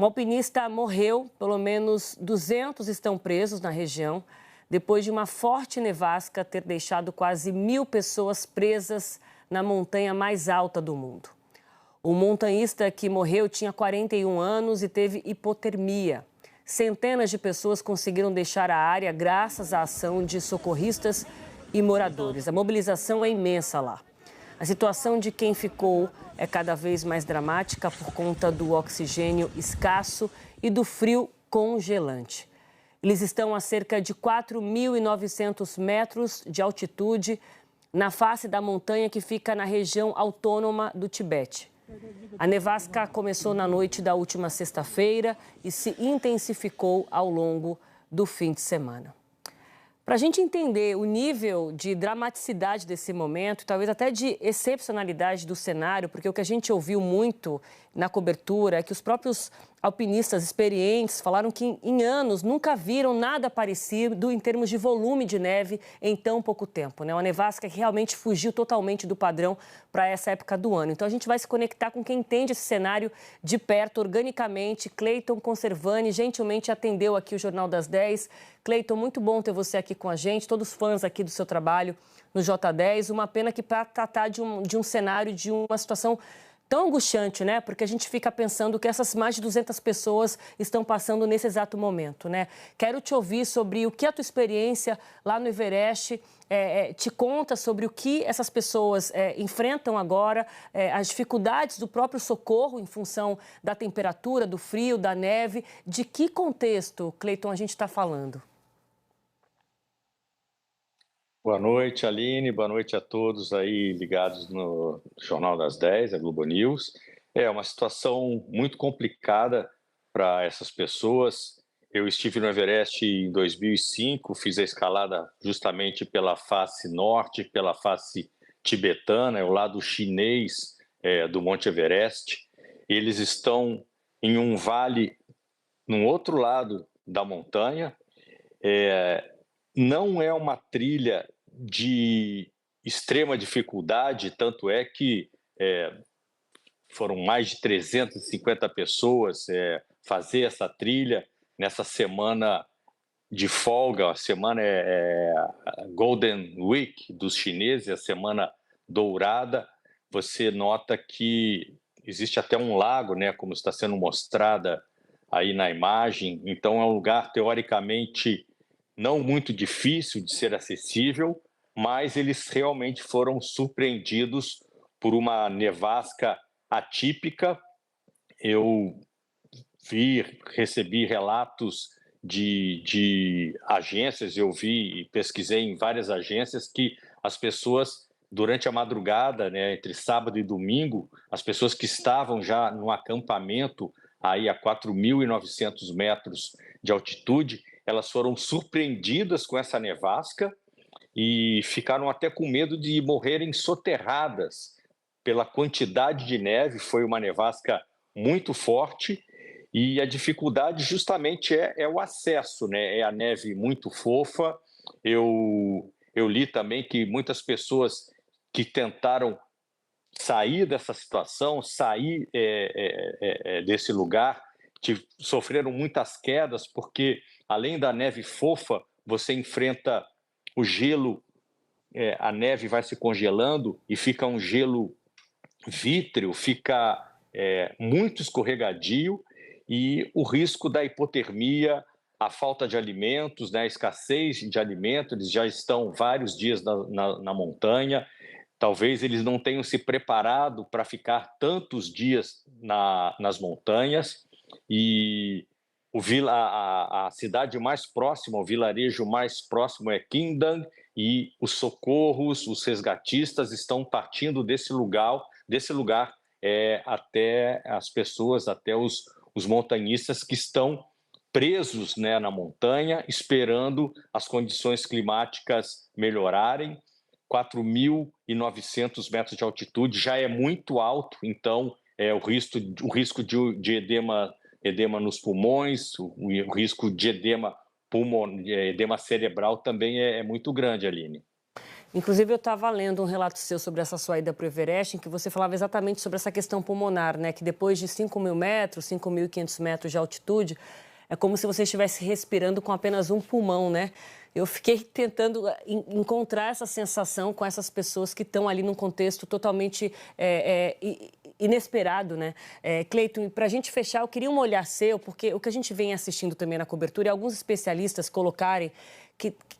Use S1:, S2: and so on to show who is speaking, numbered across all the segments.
S1: Um alpinista morreu, pelo menos 200 estão presos na região, depois de uma forte nevasca ter deixado quase 1.000 pessoas presas na montanha mais alta do mundo. O montanhista que morreu tinha 41 anos e teve hipotermia. Centenas de pessoas conseguiram deixar a área graças à ação de socorristas e moradores. A mobilização é imensa lá. A situação de quem ficou é cada vez mais dramática por conta do oxigênio escasso e do frio congelante. Eles estão a cerca de 4.900 metros de altitude na face da montanha que fica na região autônoma do Tibete. A nevasca começou na noite da última sexta-feira e se intensificou ao longo do fim de semana. Para a gente entender o nível de dramaticidade desse momento, talvez até de excepcionalidade do cenário, porque o que a gente ouviu muito na cobertura é que os próprios alpinistas experientes falaram que em anos nunca viram nada parecido em termos de volume de neve em tão pouco tempo, né? Uma nevasca que realmente fugiu totalmente do padrão para essa época do ano. Então a gente vai se conectar com quem entende esse cenário de perto, organicamente. Cleiton Conservani gentilmente atendeu aqui o Jornal das 10. Cleiton, muito bom ter você aqui com a gente, todos fãs aqui do seu trabalho no J10. Uma pena que para tratar de um cenário, de uma situação tão angustiante, né? Porque a gente fica pensando que essas mais de 200 pessoas estão passando nesse exato momento, né? Quero te ouvir sobre o que a tua experiência lá no Everest te conta sobre o que essas pessoas enfrentam agora, as dificuldades do próprio socorro em função da temperatura, do frio, da neve. De que contexto, Cleiton, a gente está falando?
S2: Boa noite, Aline. Boa noite a todos aí ligados no Jornal das 10, a Globo News. É uma situação muito complicada para essas pessoas. Eu estive no Everest em 2005, fiz a escalada justamente pela face norte, pela face tibetana, o lado chinês do Monte Everest. Eles estão em um vale no outro lado da montanha. Não é uma trilha de extrema dificuldade, tanto é que foram mais de 350 pessoas fazer essa trilha nessa semana de folga. A semana a Golden Week dos chineses, a semana dourada. Você nota que existe até um lago, né, como está sendo mostrada aí na imagem. Então é um lugar teoricamente não muito difícil de ser acessível, mas eles realmente foram surpreendidos por uma nevasca atípica. Eu recebi relatos de agências, eu vi e pesquisei em várias agências que as pessoas, durante a madrugada, né, entre sábado e domingo, as pessoas que estavam já no acampamento aí a 4.900 metros de altitude, elas foram surpreendidas com essa nevasca e ficaram até com medo de morrerem soterradas pela quantidade de neve. Foi uma nevasca muito forte e a dificuldade justamente é o acesso, né? É a neve muito fofa. Eu li também que muitas pessoas que tentaram sair dessa situação, sair desse lugar, sofreram muitas quedas, porque além da neve fofa, você enfrenta o gelo, a neve vai se congelando e fica um gelo vítreo, fica muito escorregadio, e o risco da hipotermia, a falta de alimentos, né, a escassez de alimentos. Eles já estão vários dias na montanha. Talvez eles não tenham se preparado para ficar tantos dias nas montanhas. E a cidade mais próxima, o vilarejo mais próximo é Qingdang, e os socorros, os resgatistas estão partindo desse lugar até as pessoas, até os montanhistas que estão presos, né, na montanha, esperando as condições climáticas melhorarem. 4.900 metros de altitude já é muito alto, então o risco de edema nos pulmões, o risco de edema cerebral também é muito grande, Aline.
S1: Inclusive, eu estava lendo um relato seu sobre essa sua ida para o Everest, em que você falava exatamente sobre essa questão pulmonar, né? Que depois de 5.000 metros, 5.500 metros de altitude, é como se você estivesse respirando com apenas um pulmão, né? Eu fiquei tentando encontrar essa sensação com essas pessoas que estão ali num contexto totalmente inesperado, né? Cleiton, para a gente fechar, eu queria um olhar seu, porque o que a gente vem assistindo também na cobertura é alguns especialistas colocarem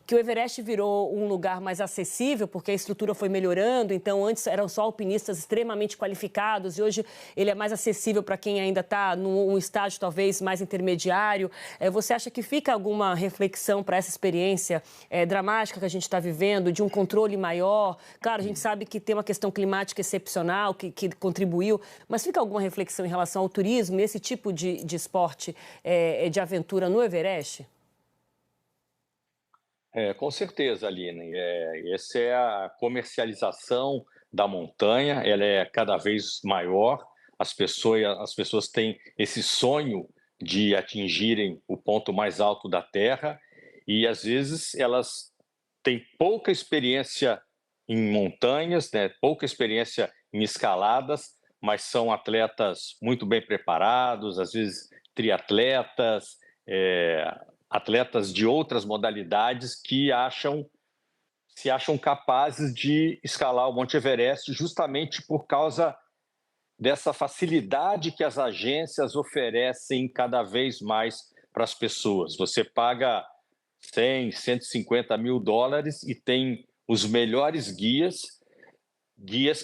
S1: que o Everest virou um lugar mais acessível, porque a estrutura foi melhorando, então antes eram só alpinistas extremamente qualificados e hoje ele é mais acessível para quem ainda está num estágio talvez mais intermediário. Você acha que fica alguma reflexão para essa experiência dramática que a gente está vivendo, de um controle maior? Claro, a gente sabe que tem uma questão climática excepcional que contribuiu, mas fica alguma reflexão em relação ao turismo, esse tipo de esporte de aventura no Everest?
S2: Com certeza, Aline. Essa é a comercialização da montanha, ela é cada vez maior. As pessoas têm esse sonho de atingirem o ponto mais alto da Terra e, às vezes, elas têm pouca experiência em montanhas, né? Pouca experiência em escaladas, mas são atletas muito bem preparados, às vezes triatletas, é, atletas de outras modalidades que se acham capazes de escalar o Monte Everest justamente por causa dessa facilidade que as agências oferecem cada vez mais para as pessoas. Você paga 100, 150 mil dólares e tem os melhores guias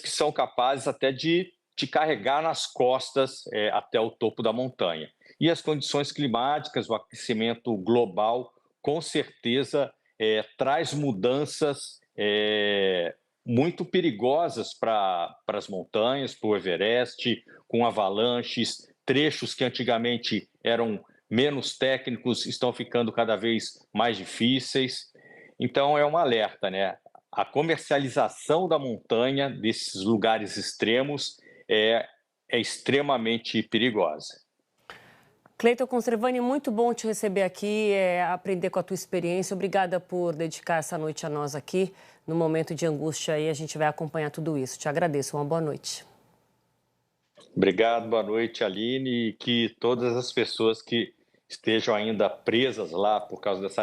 S2: que são capazes até de te carregar nas costas até o topo da montanha. E as condições climáticas, o aquecimento global, com certeza traz mudanças muito perigosas para as montanhas, para o Everest, com avalanches, trechos que antigamente eram menos técnicos estão ficando cada vez mais difíceis. Então é um alerta, né? A comercialização da montanha, desses lugares extremos, é extremamente perigosa.
S1: Cleiton Conservani, muito bom te receber aqui, aprender com a tua experiência. Obrigada por dedicar essa noite a nós aqui. No momento de angústia aí, a gente vai acompanhar tudo isso. Te agradeço. Uma boa noite.
S2: Obrigado, boa noite, Aline, e que todas as pessoas que estejam ainda presas lá por causa dessa